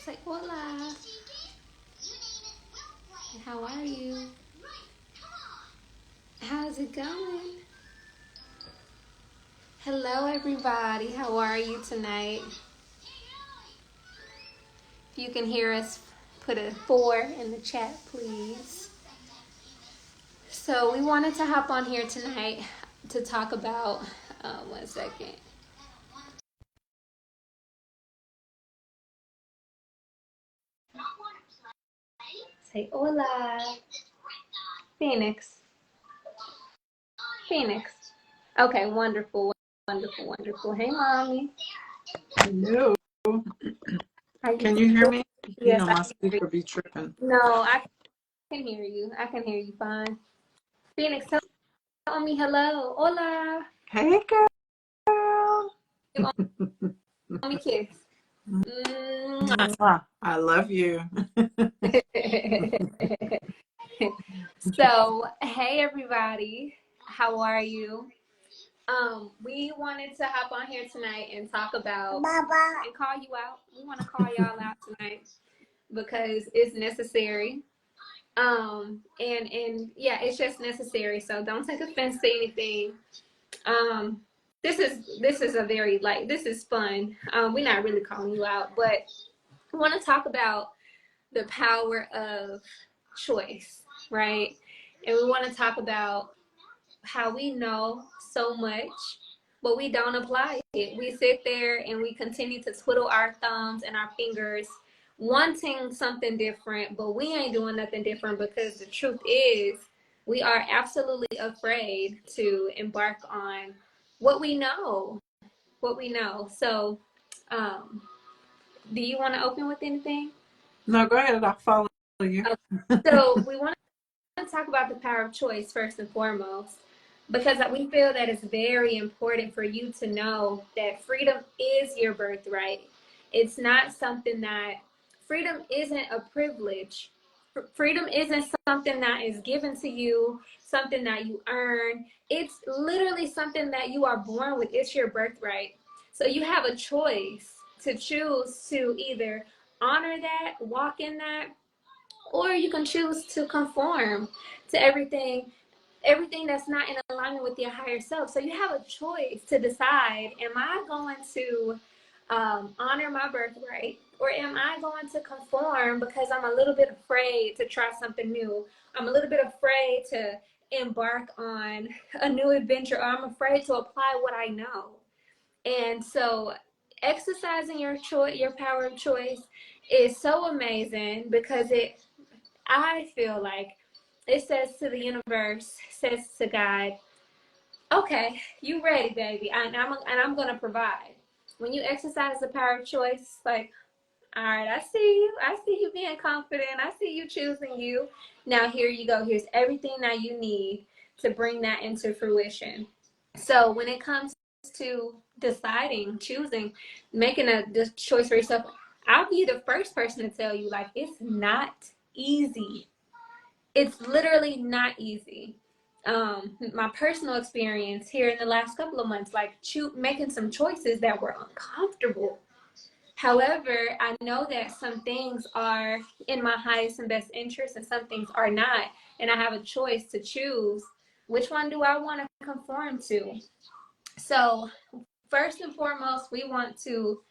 Say hola. How are you? How's it going? Hello, everybody. How are you tonight? If you can hear us, put a 4 in the chat, please. So we wanted to hop on here tonight to talk about, 1 second. Say hola. Phoenix. Phoenix. Okay, wonderful, wonderful, wonderful. Hey, mommy. Hello. How you Can you hear me? You Yes, know I my can hear you. speaker be tripping. No, I can hear you. I can hear you fine. Phoenix, tell me hello. Hola. Hey, girl. Give me a kiss. Mwah. Mwah. I love you. So, hey everybody. How are you? We wanted to hop on here tonight and talk about and call you out. We want to call y'all out tonight because it's necessary. And yeah, it's just necessary. So don't take offense to anything. Um, this is a very this is fun. We're not really calling you out, but we want to talk about the power of choice, right? And we want to talk about how we know so much, but we don't apply it. We sit there and we continue to twiddle our thumbs and our fingers, wanting something different, but we ain't doing nothing different because the truth is, we are absolutely afraid to embark on what we know. What we know. So, do you want to open with anything? No, go ahead. I'll follow you. Okay. So, we want to talk about the power of choice first and foremost, because we feel that it's very important for you to know that freedom is your birthright. It's not something that freedom isn't a privilege. Freedom isn't something that is given to you, something that you earn. It's literally something that you are born with. It's your birthright. So you have a choice to choose to either honor that, walk in that, or you can choose to conform to everything that's not in alignment with your higher self. So you have a choice to decide, am I going to honor my birthright, or am I going to conform because I'm a little bit afraid to try something new? I'm a little bit afraid to embark on a new adventure, or I'm afraid to apply what I know. And so exercising your choice, your power of choice, is so amazing because I feel like it says to the universe, says to God, okay, you ready, baby, and I'm gonna provide. When you exercise the power of choice, like, all right, I see you being confident, I see you choosing you. Now here you go. Here's everything that you need to bring that into fruition. So when it comes to deciding, choosing, making a choice for yourself, I'll be the first person to tell you, like, it's not easy. It's literally not easy. My personal experience here in the last couple of months, like making some choices that were uncomfortable. However, I know that some things are in my highest and best interest and some things are not. And I have a choice to choose which one do I want to conform to. So first and foremost, we want to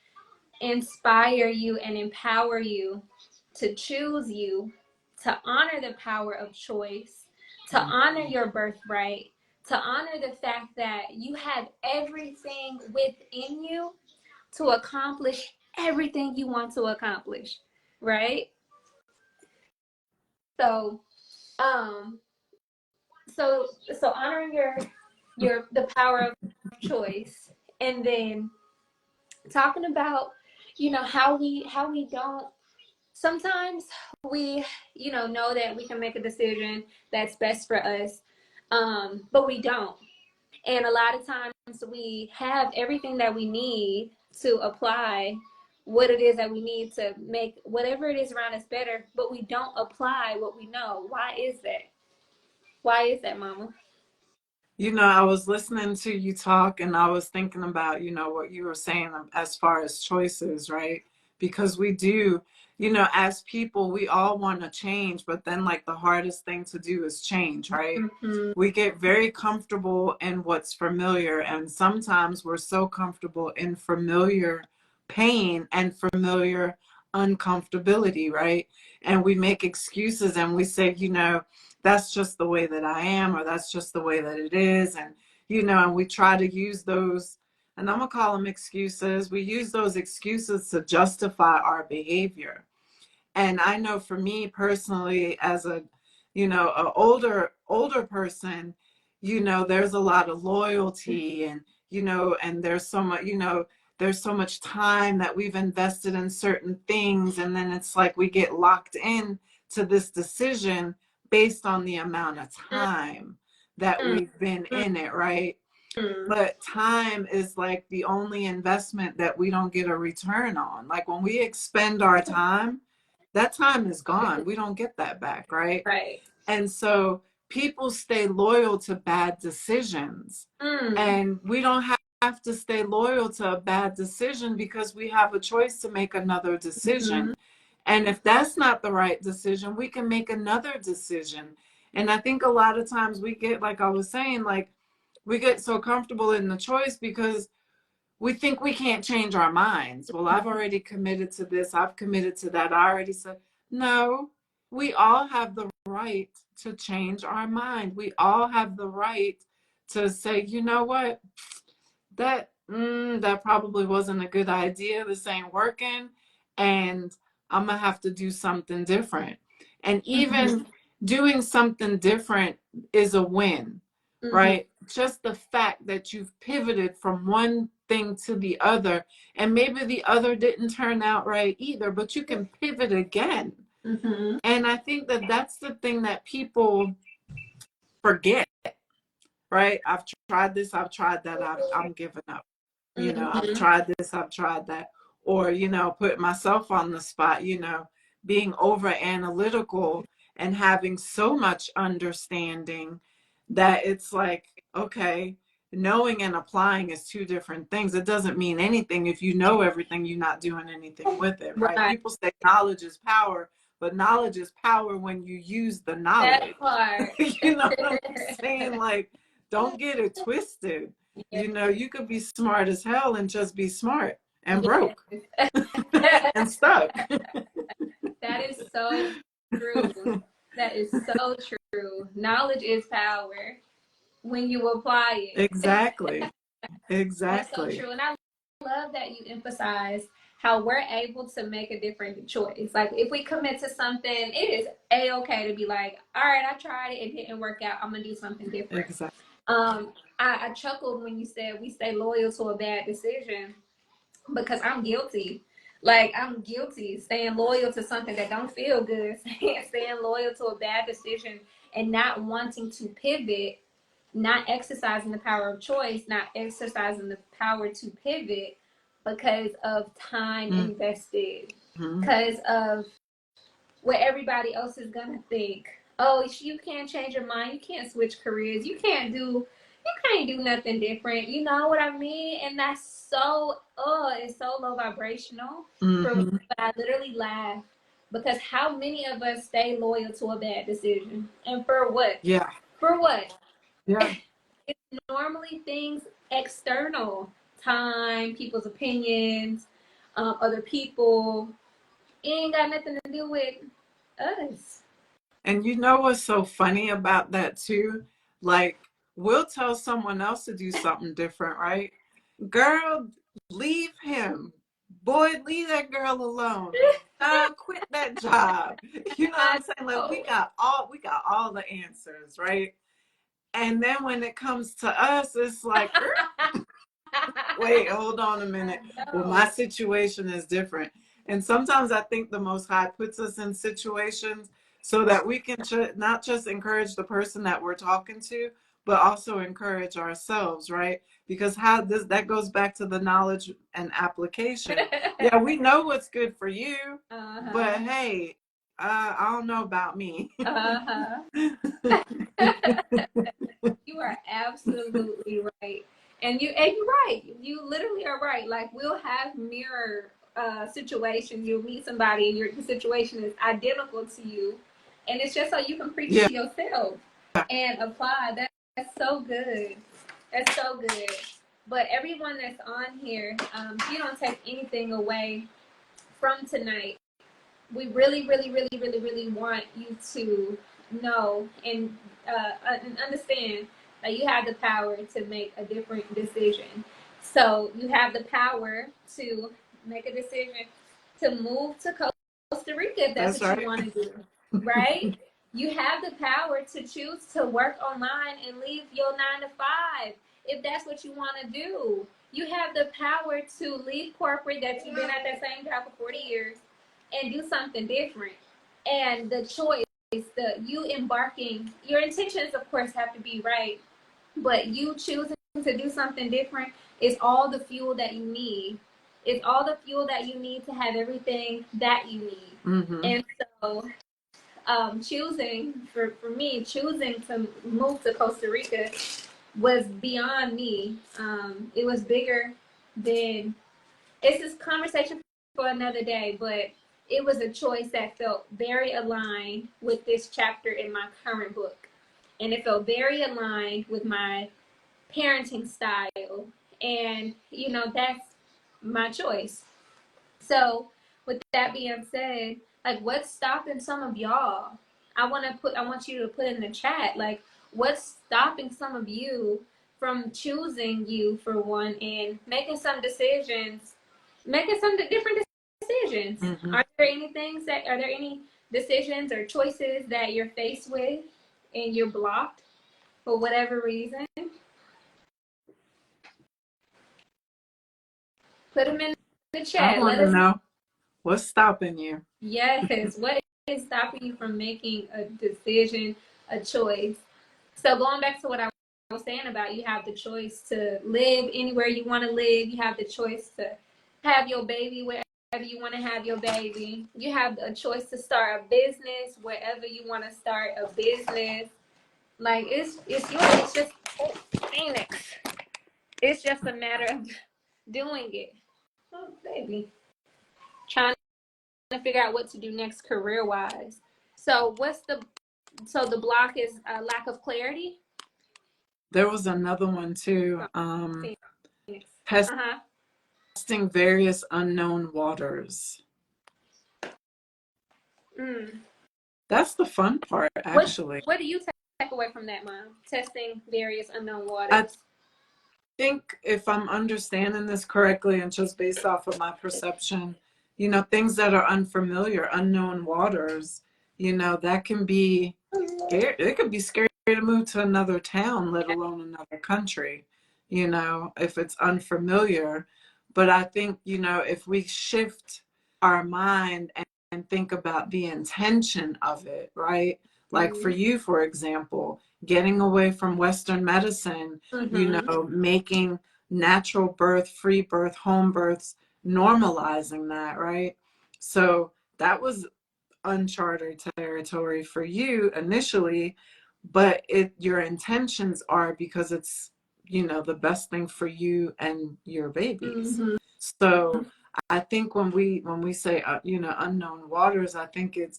inspire you and empower you to choose you, to honor the power of choice, to honor your birthright, to honor the fact that you have everything within you to accomplish everything you want to accomplish, right? So, um, so honoring the power of choice, and then talking about, how we don't sometimes we know that we can make a decision that's best for us, but we don't. And a lot of times we have everything that we need to apply what it is that we need to make whatever it is around us better, but we don't apply what we know. Why is that? Why is that, mama? You know, I was listening to you talk and I was thinking about, what you were saying as far as choices, right? because we do, you know, as people, we all want to change, but then like the hardest thing to do is change, right? Mm-hmm. We get very comfortable in what's familiar, and sometimes we're so comfortable in familiar pain and familiar uncomfortability, right? And we make excuses and we say, you know, that's just the way that I am, or that's just the way that it is. And, you know, and we try to use those, and I'm gonna call them excuses. We use those excuses to justify our behavior. And I know for me personally, as a, you know, a older person, you know, there's a lot of loyalty, and, you know, and there's so much, you know, there's so much time that we've invested in certain things, and then it's like we get locked in to this decision based on the amount of time that we've been in it, right? Mm-hmm. But time is like the only investment that we don't get a return on. Like when we expend our time, that time is gone. We don't get that back, right? Right. And so people stay loyal to bad decisions. Mm. And we don't have to stay loyal to a bad decision, because we have a choice to make another Mm-hmm. decision. And if that's not the right decision, we can make another decision. And I think a lot of times we get, like I was saying, like we get so comfortable in the choice because we think we can't change our minds. Well, I've already committed to this, I've committed to that. I already said, no, we all have the right to change our mind. We all have the right to say, you know what, that probably wasn't a good idea. This ain't working, and I'm gonna have to do something different. And Mm-hmm. even doing something different is a win, Mm-hmm. right? Just the fact that you've pivoted from one thing to the other, and maybe the other didn't turn out right either, but you can pivot again. Mm-hmm. And I think that that's the thing that people forget, right? I've tried this, I've tried that, I'm giving up. You know, I've Mm-hmm. tried this, I've tried that. Or, you know, put myself on the spot, you know, being over analytical and having so much understanding that it's like, okay, knowing and applying is two different things. It doesn't mean anything if you know everything, you're not doing anything with it, right? Right. People say knowledge is power, but knowledge is power when you use the That knowledge. part. You know what I'm saying? Like, don't get it twisted. Yeah. You know, you could be smart as hell and just be smart and Yes. broke and stuck. That is so true. That is so true. Knowledge is power when you apply it. Exactly. That's so Exactly. true. And I love that you emphasize how we're able to make a different choice. Like if we commit to something, it is a-okay to be like, all right, I tried it, it didn't work out. I'm gonna do something different. Exactly. I chuckled when you said we stay loyal to a bad decision because I'm guilty. Like I'm guilty staying loyal to something that don't feel good, staying loyal to a bad decision and not wanting to pivot, not exercising the power of choice, not exercising the power to pivot because of time invested, Mm-hmm. because of what everybody else is gonna think. Oh, you can't change your mind. You can't switch careers. You can't do nothing different. You know what I mean? And that's so it's so low vibrational for me. Mm-hmm. But I literally laugh because how many of us stay loyal to a bad decision? And for what? Yeah. For what? Yeah. It's normally things external, time, people's opinions, other people. It ain't got nothing to do with us. And you know what's so funny about that too? Like, we'll tell someone else to do something different, right? Girl, leave him. Boy, leave that girl alone. Quit that job. You know what I I'm saying? Like know. we got all the answers, right? And then when it comes to us, it's like, wait, hold on a I minute. Well, my know. situation is different. And sometimes I think the Most High puts us in situations so that we can not just encourage the person that we're talking to, but also encourage ourselves, right? Because how this that goes back to the knowledge and application. Yeah, we know what's good for you, but Uh-huh. hey, I don't know about me. Uh-huh. You are absolutely right. And you're right. You literally are right. Like we'll have mirror situations. You'll meet somebody and the situation is identical to you. And it's just so you can preach Yeah. to yourself and apply. That's so good. That's so good. But everyone that's on here, if you don't take anything away from tonight, we really, really, really, really, really want you to know and understand that you have the power to make a different decision. So you have the power to make a decision to move to Costa Rica if that's That's what you right. want to do, right? You have the power to choose to work online and leave your 9 to 5 if that's what you want to do. You have the power to leave corporate that you've been at that same job for 40 years and do something different. And the choice, you embarking, your intentions, of course, have to be right, but you choosing to do something different is all the fuel that you need. It's all the fuel that you need to have everything that you need. Mm-hmm. And so, choosing, for me, choosing to move to Costa Rica was beyond me. It was bigger than, it's this conversation for another day, but it was a choice that felt very aligned with this chapter in my current book. And it felt very aligned with my parenting style. And, that's my choice. So, with that being said, like, what's stopping some of y'all? I want you to put in the chat, like, what's stopping some of you from choosing you for one and making some decisions, making some different decisions? Mm-hmm. Are there any decisions or choices that you're faced with and you're blocked for whatever reason? Put them in the I chat. want Let to us know. know what's stopping you. Yes. What is stopping you from making a decision, a choice? So going back to what I was saying about, you have the choice to live anywhere you want to live. You have the choice to have your baby wherever you want to have your baby. You have a choice to start a business wherever you want to start a business. Like, it's yours. It's just, oh, Phoenix. It's just a matter of doing it. Oh, baby. Trying to figure out what to do next career wise. So the block is a lack of clarity. There was another one too. Uh-huh. Testing various unknown waters. Mm. That's the fun part, actually. What do you take away from that, Mom? Testing various unknown I waters. think if I'm understanding this correctly and just based off of my perception, things that are unfamiliar, unknown waters, that can be scary. It could be scary to move to another town, let alone another country, if it's unfamiliar. But I think, if we shift our mind and think about the intention of it, right? Like for you, for example, getting away from Western medicine, making natural birth, free birth, home births, normalizing that, right? So that was uncharted territory for you initially, but your intentions are because it's the best thing for you and your babies. So I think when we say unknown waters, I think it's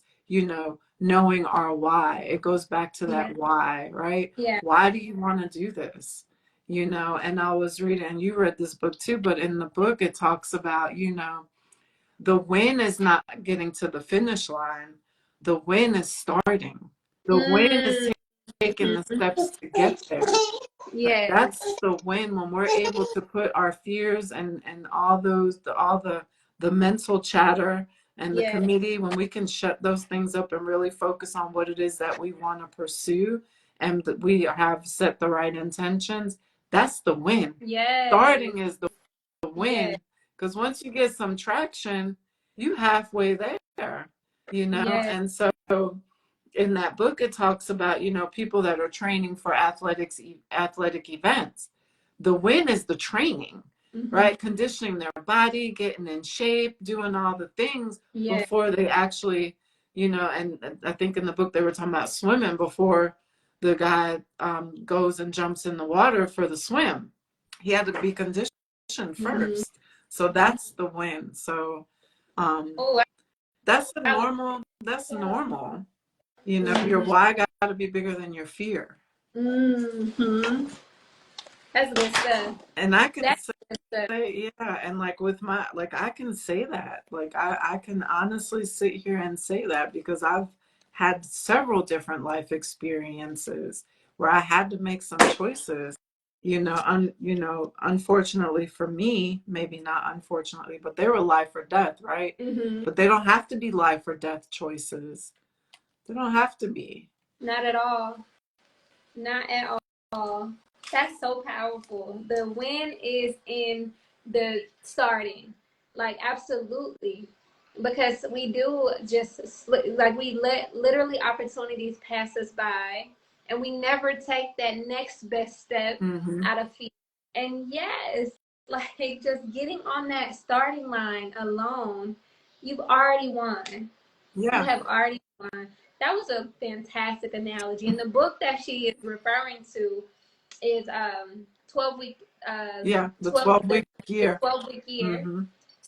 knowing our why. It goes back to that why, right? Yeah. Why do you want to do this? And I was reading, and you read this book too, but in the book it talks about the win is not getting to the finish line. The win is starting. The win is taking the steps to get there. Yeah. That's the win, when we're able to put our fears and all the mental chatter and the committee, when we can shut those things up and really focus on what it is that we want to pursue and that we have set the right intentions. That's the win. Starting is the win, because once you get some traction, you halfway there, and so in that book it talks about people that are training for athletic events. The win is the training, right? Conditioning their body, getting in shape, doing all the things before they actually, and I think in the book they were talking about swimming before the guy goes and jumps in the water for the swim. He had to be conditioned first. So that's the win. So Oh, that's the I, normal. That's normal. You know, your mm-hmm. why got to be bigger than your fear. Mm-hmm. That's good stuff. And I can That's good stuff. say, yeah, and like with my, like I can say that. Like I can honestly sit here and say that because I've had several different life experiences where I had to make some choices. Unfortunately for me, maybe not unfortunately, but they were life or death, right? Mm-hmm. But they don't have to be life or death choices. They don't have to be. Not at all. Not at all. That's so powerful. The win is in the starting. Like, absolutely. Because we do just, like, we let literally opportunities pass us by, and we never take that next best step Mm-hmm. out of fear. And yes, like, just getting on that starting line alone, you've already won. You Yeah. have already won. That was a fantastic analogy. And the book that she is referring to is 12 week Yeah. The 12 12-week the year. 12-week year. Mm-hmm.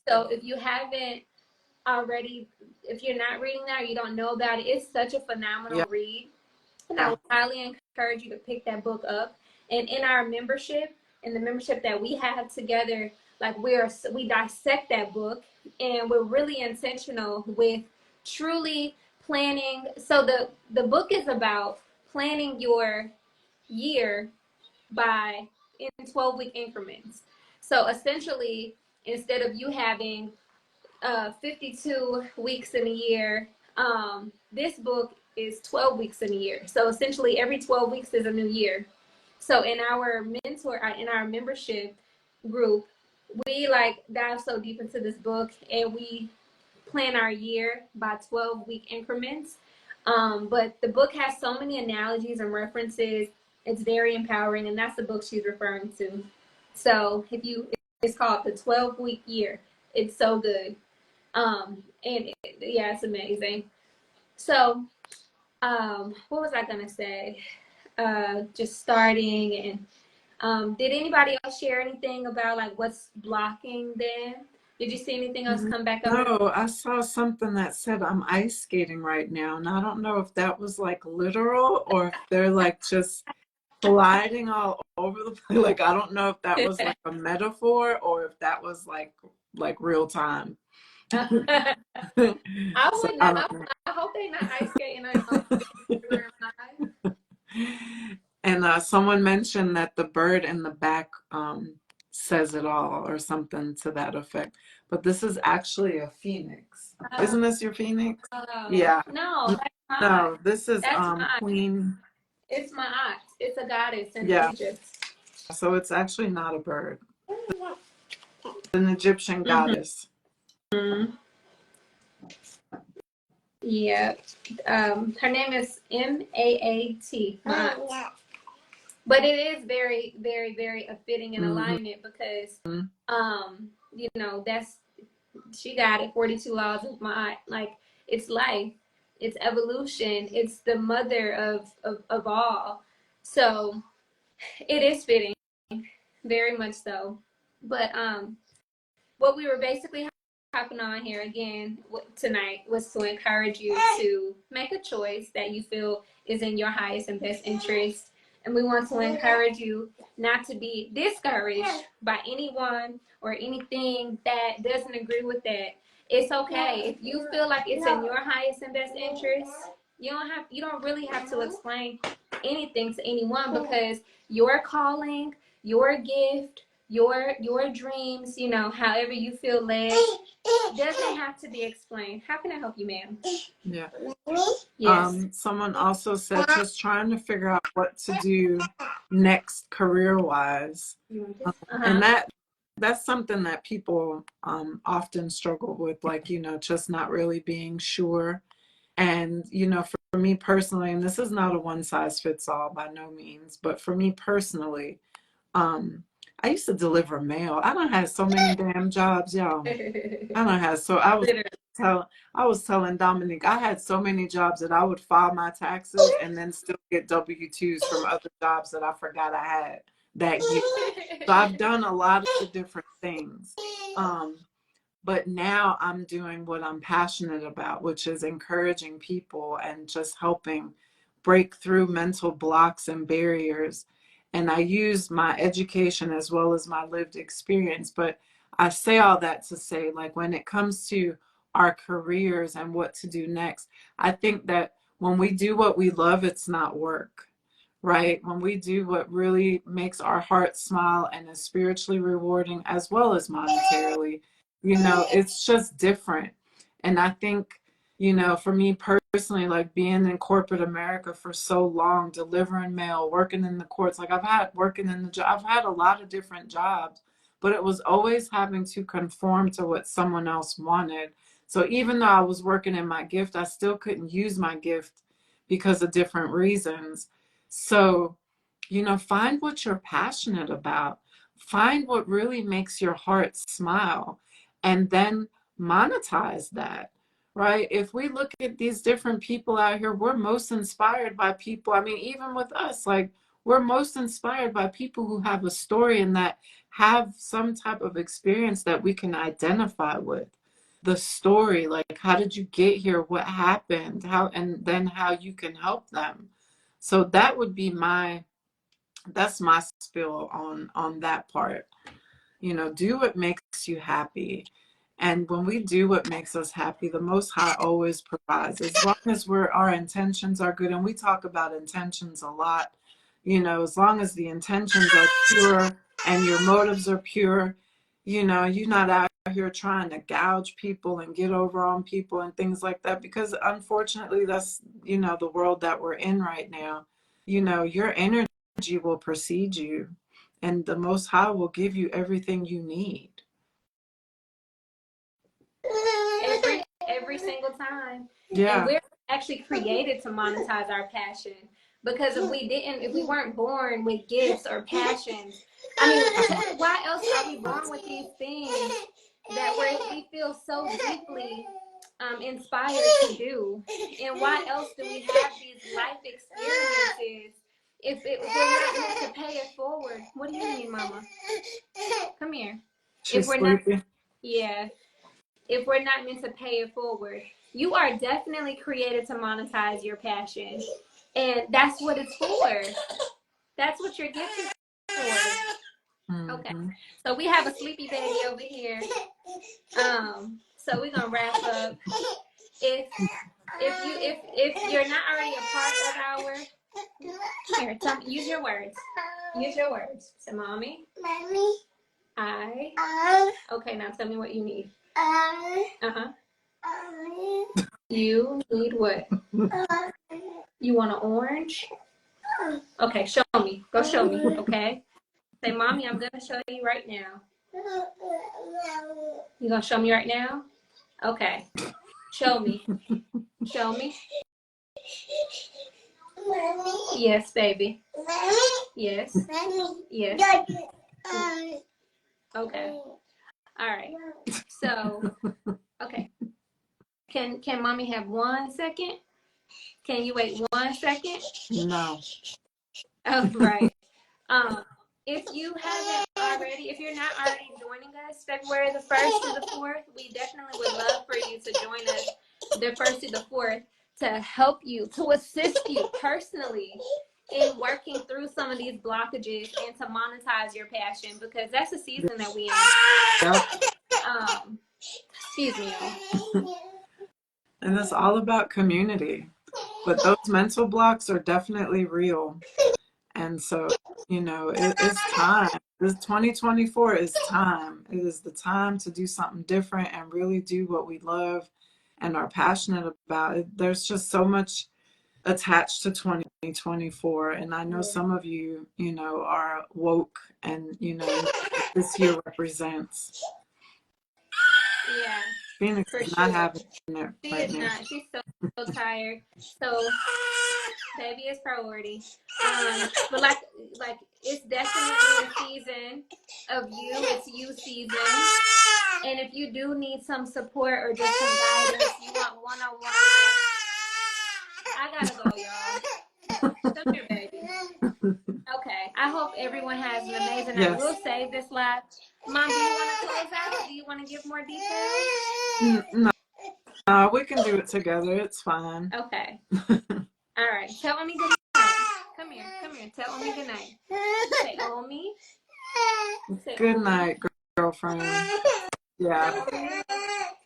So if you haven't already, if you're not reading that or you don't know about it, it's such a phenomenal Yeah. read. And I would highly encourage you to pick that book up. And in our membership, in the membership that we have together, like we dissect that book, and we're really intentional with truly planning. So the book is about planning your year by in 12-week increments. So essentially, instead of you having 52 weeks in a year. This book is 12 weeks in a year. So essentially, every 12 weeks is a new year. So in our membership group, we like dive so deep into this book, and we plan our year by 12-week increments. But the book has so many analogies and references. It's very empowering, and that's the book she's referring to. So it's called The 12-Week Year. It's so good. Yeah, it's amazing. So, what was I gonna say? Just starting, and did anybody else share anything about like what's blocking them? Did you see anything else come back up? No, I saw something that said I'm ice skating right now, and I don't know if that was like literal or if they're like just sliding all over the place. Like I don't know if that was like a metaphor or if that was like real time. I So would I not. don't know. I hope they're not ice skating on Instagram Live. And someone mentioned that the bird in the back says it all or something to that effect. But this is actually a phoenix. Isn't this your phoenix? Yeah. No, that's not. No, this is That's not. Queen. It's my aunt. It's a goddess in Yeah. Egypt. So it's actually not a bird. An Egyptian Mm-hmm. goddess. Yeah. Her name is Maat. Maat. But it is very, very, very a fitting in Mm-hmm. alignment because, that's she got it. 42 laws of Maat. Like it's life, it's evolution, it's the mother of all. So it is fitting, very much so. But what we were basically hopping on here again tonight was to encourage you to make a choice that you feel is in your highest and best interest. And we want to encourage you not to be discouraged by anyone or anything that doesn't agree with that. It's okay. If you feel like it's in your highest and best interest, you don't really have to explain anything to anyone because your calling, your gift, your dreams, however you feel led, doesn't have to be explained. How can I help you, ma'am? Yeah. Yes. Someone also said just trying to figure out what to do next career-wise. You want this? And that's something that people often struggle with, like, just not really being sure. And, for me personally, and this is not a one size fits all by no means, but for me personally, I used to deliver mail. I don't have so many damn jobs, y'all. I don't have so I was telling Dominique I had so many jobs that I would file my taxes and then still get W-2s from other jobs that I forgot I had. that year. So I've done a lot of different things. But now I'm doing what I'm passionate about, which is encouraging people and just helping break through mental blocks and barriers. And I use my education as well as my lived experience. But I say all that to say, like, when it comes to our careers and what to do next, I think that when we do what we love, it's not work, right? When we do what really makes our heart smile and is spiritually rewarding as well as monetarily, it's just different. And I think, for me personally, like being in corporate America for so long, delivering mail, working in the courts, like I've had a lot of different jobs, but it was always having to conform to what someone else wanted. So even though I was working in my gift, I still couldn't use my gift because of different reasons. So, find what you're passionate about. Find what really makes your heart smile and then monetize that, right? If we look at these different people out here, we're most inspired by people. I mean, even with us, like we're most inspired by people who have a story and that have some type of experience that we can identify with. The story, like how did you get here? What happened? And then how you can help them. So that would be that's my spill on that part. Do what makes you happy. And when we do what makes us happy, the Most High always provides. As long as our intentions are good, and we talk about intentions a lot, as long as the intentions are pure and your motives are pure, you're not out here trying to gouge people and get over on people and things like that. Because unfortunately, that's, the world that we're in right now. Your energy will precede you, and the Most High will give you everything you need. Every single time. Yeah. And we're actually created to monetize our passion. Because if we weren't born with gifts or passions, I mean, why else are we born with these things that we feel so deeply inspired to do? And why else do we have these life experiences if we're not meant to pay it forward? What do you mean, Mama? Come here. She's sleeping. Yeah. If we're not meant to pay it forward, you are definitely created to monetize your passion. And that's what it's for. That's what your gift is for. Mm-hmm. Okay. So we have a sleepy baby over here. So we're gonna wrap up. If you're not already a part of our here, use your words. Use your words. So mommy. Okay, now tell me what you need. You need what? You want an orange? Okay, show me. Go show me, okay? Say, Mommy, I'm going to show you right now. You going to show me right now? Okay. Show me. Show me. Yes, baby. Yes. Yes. Okay. All right. So, okay. Can Mommy have 1 second? Can you wait 1 second? No. Oh, right. If you haven't already, if you're not already joining us February the 1st to the 4th, we definitely would love for you to join us the 1st to the 4th to help you, to assist you personally in working through some of these blockages and to monetize your passion, because that's the season that we in. Excuse me. And it's all about community. But those mental blocks are definitely real. And so, it's time. This 2024 is time. It is the time to do something different and really do what we love and are passionate about. There's just so much attached to 2024. And I know some of you, are woke and, this year represents. Yeah. Phoenix is not having it She right is now. not. She's so tired. So baby is priority. But like it's definitely a season of you. It's you season. And if you do need some support or just some guidance, you want one-on-one. I gotta go, y'all. Come here, baby. Okay, I hope everyone has an amazing night. Yes. We'll save this live. Mom, do you want to close out? Do you want to give more details? No, we can do it together. It's fine. Okay. All right. Tell Omi good night. Come here. Come here. Tell Omi good night. Say Omi. Say Good Omi. night, girlfriend. Yeah. Say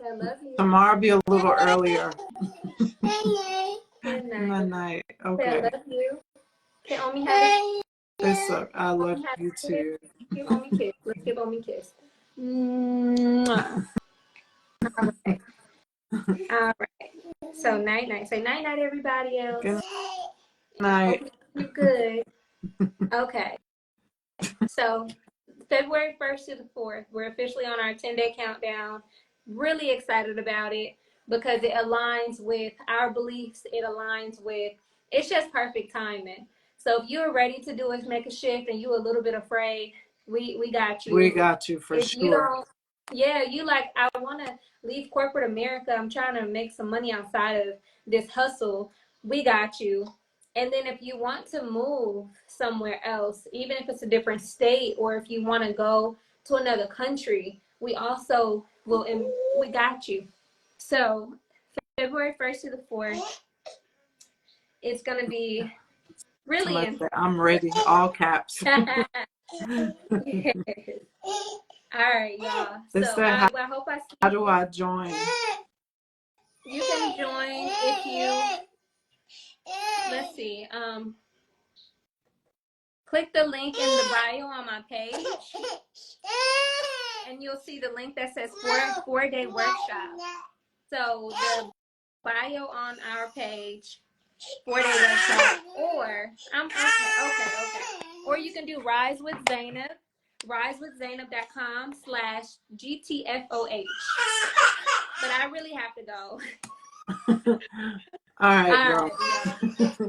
I love you. Tomorrow be a little earlier. Good night. Good night. Say I Okay. love you. Say Omi have I love you too. Give Omi a kiss. Let's give Omi a kiss. Mwah. All right. All right. So night night. Say night night, everybody else. Good night. Hope you're good. Okay. So February 1st to the 4th, we're officially on our 10-day countdown. Really excited about it because it aligns with our beliefs. It aligns with, it's just perfect timing. So if you're ready to do it, make a shift, and you're a little bit afraid, we got you. We got you for if sure. You don't, yeah, you like, I want to leave corporate America. I'm trying to make some money outside of this hustle. We got you. And then if you want to move somewhere else, even if it's a different state, or if you want to go to another country, we also will, and we got you. So February 1st to the 4th, it's going to be really interesting. I'm ready, all caps. Yes. All right, y'all. So I hope I see how do I join? You can join if you, let's see, click the link in the bio on my page, and you'll see the link that says four-day workshop. So the bio on our page, 4-day workshop, or or you can do Rise with Zainab, risewithzainab.com/GTFOH. But I really have to go. All right, girl. All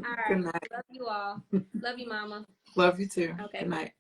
right. Good night. Love you all. Love you, Mama. Love you too. Okay. Good night.